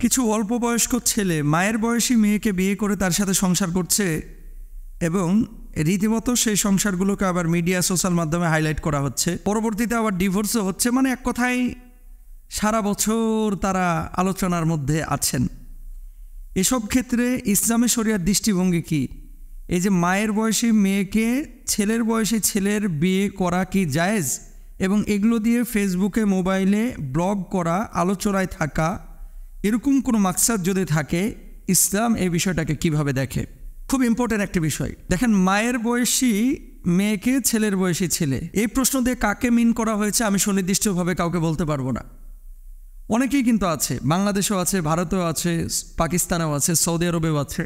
কিছু অল্প বয়স্ক ছেলে মায়ের বয়সী মেয়েকে বিয়ে করে তার সাথে সংসার করছে এবং রীতিমতো সেই সংসারগুলোকে আবার মিডিয়া সোশ্যাল মাধ্যমে হাইলাইট করা হচ্ছে, পরবর্তীতে আবার ডিভোর্সও হচ্ছে। মানে এক কথায় সারা বছর তারা আলোচনার মধ্যে আছেন। এসব ক্ষেত্রে ইসলামে শরিয়ার দৃষ্টিভঙ্গি কি? এই যে মায়ের বয়সী মেয়েকে ছেলের বয়সী ছেলের বিয়ে করা কি জায়েজ? এবং এগুলো দিয়ে ফেসবুকে মোবাইলে ব্লগ করা, আলোচনায় থাকা, এরকম কোনো মাকসাদ যদি থাকে, ইসলাম এই বিষয়টাকে কিভাবে দেখে? খুব ইম্পর্টেন্ট একটা বিষয়। দেখেন, মায়ের বয়সী মেয়েকে ছেলের বয়সী ছেলে, এই প্রশ্ন দিয়ে কাকে মিন করা হয়েছে আমি সুনির্দিষ্টভাবে কাউকে বলতে পারবো না। অনেকেই কিন্তু আছে, বাংলাদেশেও আছে, ভারতেও আছে, পাকিস্তানেও আছে, সৌদি আরবেও আছে।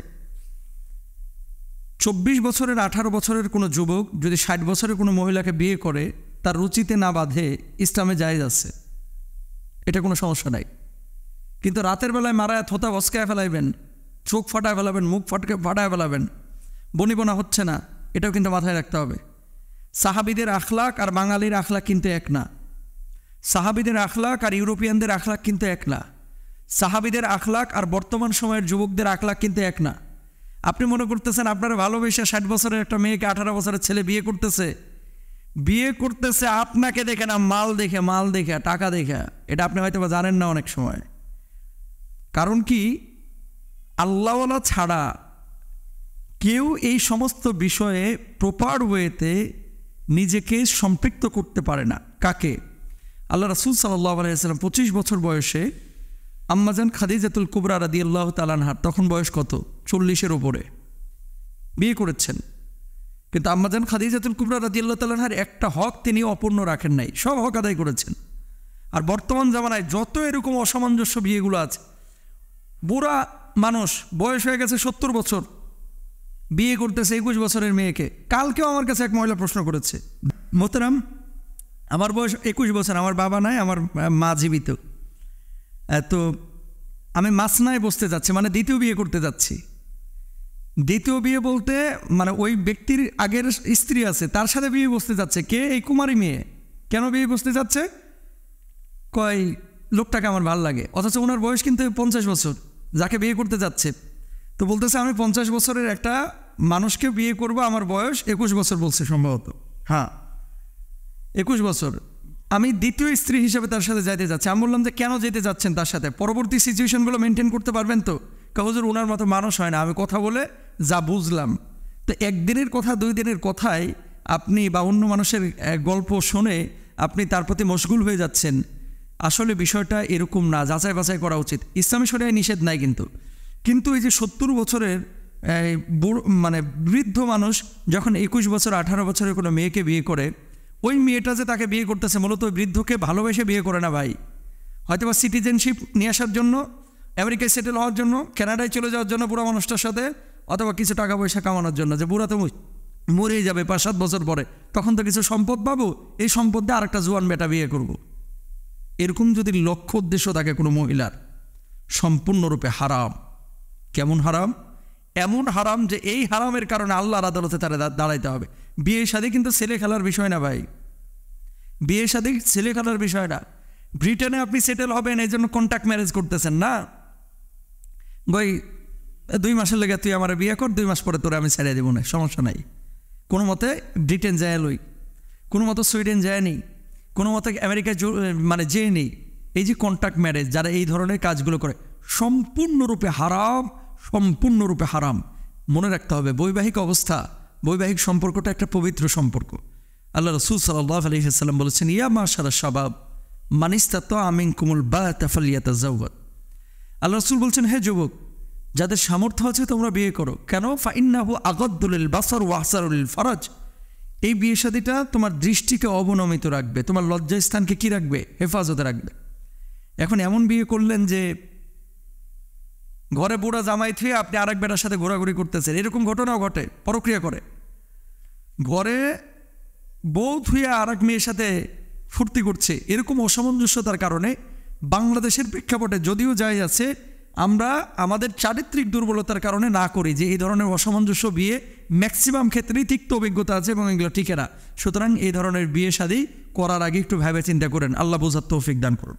24 বছরের 18 বছরের কোনো যুবক যদি 60 বছরের কোনো মহিলাকে বিয়ে করে, তার রুচিতে না বাঁধে, ইসলামে জায়েজ আছে, এটা কোনো সমস্যা নাই। কিন্তু রাতের বেলায় মারায় থোতা বসকায় ফেলাইবেন, চোখ ফাটায় ফেলাবেন, মুখ ফাটায় ফেলাবেন, বনিবনা হচ্ছে না, এটাও কিন্তু মাথায় রাখতে হবে। সাহাবিদের আখলাক আর বাঙালির আখলাক কিন্তু এক না। সাহাবিদের আখলাক আর ইউরোপিয়ানদের আখলাক কিন্তু এক না। সাহাবিদের আখলাক আর বর্তমান সময়ের যুবকদের আখলাক কিন্তু এক না। আপনি মনে করতেছেন আপনারা ভালোবেসে 60 বছরের একটা মেয়েকে 18 বছরের ছেলে বিয়ে করতেছে আপনাকে দেখে না, মাল দেখে, টাকা দেখে। এটা আপনি হয়তো বা জানেন না অনেক সময়। কারণ কি, আল্লাহওয়ালা ছাড়া কেউ এই সমস্ত বিষয়ে প্রপার ওয়েতে নিজেকে সম্পৃক্ত করতে পারে না। কাকে? আল্লাহ রাসূল সাল্লাল্লাহু আলাইহি ওয়াসাল্লাম 25 বছর বয়সে আম্মাজান খাদিজাতুল কুবরা রাদিয়াল্লাহু তাআলা আনহা, তখন বয়স কত? 40-এর উপরে, বিয়ে করেছেন। কিন্তু আম্মাজান খাদিজাতুল কুবরা রাদিয়াল্লাহু তাআলা আনহার একটা হক তিনি অপূর্ণ রাখেন নাই, সব হক আদায় করেছেন। আর বর্তমান জামানায় যত এরকম অসামঞ্জস্য বিয়েগুলো আছে, বুড়া মানুষ বয়স হয়ে গেছে 70 বছর, বিয়ে করতেছে 21 বছরের মেয়েকে। কালকেও আমার কাছে এক মহিলা প্রশ্ন করেছে, মোহতারাম আমার বয়স 21 বছর, আমার বাবা নাই, আমার মা জীবিত, তো আমি মাসনায় বসতে যাচ্ছি, মানে দ্বিতীয় বিয়ে করতে যাচ্ছি। দ্বিতীয় বিয়ে বলতে মানে ওই ব্যক্তির আগের স্ত্রী আছে, তার সাথে বিয়ে বসতে যাচ্ছে। কে? এই কুমারী মেয়ে। কেন বিয়ে বসতে যাচ্ছে? কয় লোকটাকে আমার ভালো লাগে, অথচ ওনার বয়স কিন্তু 50 বছর, যাকে বিয়ে করতে যাচ্ছে। তো বলতেছে আমি 50 বছরের একটা মানুষকে বিয়ে করব, আমার বয়স 21 বছর বলছে সম্ভবত, হ্যাঁ 21 বছর। আমি দ্বিতীয় স্ত্রী হিসেবে তার সাথে যাইতে যাচ্ছি। আমি বললাম যে কেন যেতে যাচ্ছেন তার সাথে? পরবর্তী সিচুয়েশনগুলো মেনটেন করতে পারবেন তো? হুজুর ওনার মতো মানুষ হয় না, আমি কথা বলে যা বুঝলাম। তো একদিনের কথা 2 দিনের কথায় আপনি বা অন্য মানুষের গল্প শুনে আপনি তার প্রতি মশগুল হয়ে যাচ্ছেন। আসলে বিষয়টা এরকম না, যাচাই বাছাই করা উচিত। ইসলামী শরিয়ায় নিষেধ নাই কিন্তু এই যে 70 বছরের মানে বৃদ্ধ মানুষ যখন 21 বছর 18 বছরের কোনো মেয়েকে বিয়ে করে, ওই মেয়েটা যে তাকে বিয়ে করতেছে মূলত ওই বৃদ্ধকে ভালোবেসে বিয়ে করে না ভাই। হয়তো বা সিটিজেনশিপ নিয়ে আসার জন্য, আমেরিকায় সেটেল হওয়ার জন্য, কানাডায় চলে যাওয়ার জন্য বুড়া মানুষটার সাথে, অথবা কিছু টাকা পয়সা কামানোর জন্য, যে বুড়া তো মরেই যাবে 5-7 বছর পরে, তখন তো কিছু সম্পদ পাবো, এই সম্পদ দিয়ে আরেকটা জোয়ান বেটা বিয়ে করব। এরকম যদি লক্ষ্য উদ্দেশ্য থাকে কোনো মহিলার, সম্পূর্ণরূপে হারাম। কেমন হারাম? এমন হারাম যে এই হারামের কারণে আল্লাহর আদালতে তারা দাঁড়াইতে হবে। বিয়ে শাদী কিন্তু ছেলে খেলার বিষয় না ভাই, বিয়ে শাদী ছেলে খেলার বিষয় না। ব্রিটেনে আপনি সেটেল হবেন এই জন্য কন্ট্যাক্ট ম্যারেজ করতেছেন না, ভাই 2 মাসের লেগে তুই আমার বিয়ে কর, 2 মাস পরে তোরা আমি ছেড়ে দেবো না, সমস্যা নাই। কোনো মতে ব্রিটেন যায় লই, কোনো মতো সুইডেন যায় নি, কোনো মতে আমেরিকায় মানে যেয়ে নেই। এই যে কন্ট্যাক্ট ম্যারেজ, যারা এই ধরনের কাজগুলো করে, সম্পূর্ণরূপে হারাম, সম্পূর্ণরূপে হারাম। মনে রাখতে হবে বৈবাহিক অবস্থা, বৈবাহিক সম্পর্কটা একটা পবিত্র সম্পর্ক। আল্লাহ রাসূল সাল্লাল্লাহু আলাইহি ওয়াসাল্লাম বলেছেন, ইয়া মাশারা শাবাব মান ইসতাতা মিনকুমুল বাতা ফালইয়াতাযাওয়াজ। আল্লাহ রাসূল বলছেন, হে যুবক, যাদের সামর্থ্য আছে তোমরা বিয়ে করো। কেন? ফাইন্নাহু আগাদ্দু লিল বাসার ওয়া আহসারু লিল ফারাজ। এই বিয়ে শাদীটা তোমার দৃষ্টিকে অবনমিত রাখবে, তোমার লজ্জাস্থানকে কি রাখবে? হেফাজতে রাখবে। এখন এমন বিয়ে করলেন যে ঘরে বুড়া জামাই থুয়ে আপনি আরেক বেটার সাথে ঘোরাঘুরি করতেছেন, এরকম ঘটনাও ঘটে, পরক্রিয়া করে। ঘরে বউ থুয়ে আরেক মেয়ের সাথে ফুর্তি করছে, এরকম অসামঞ্জস্যতার কারণে বাংলাদেশের প্রেক্ষাপটে যদিও যায় আছে, আমরা আমাদের চারিত্রিক দুর্বলতার কারণে না করি যে এই ধরনের অসামঞ্জস্য বিয়ে ম্যাক্সিমাম ক্ষেত্রেই তিক্ত অভিজ্ঞতা আছে এবং এগুলো টিকে না। সুতরাং এই ধরনের বিয়ে শাদী করার আগে একটু ভেবে চিন্তা করেন। আল্লাহ বোঝার তৌফিক দান করুন।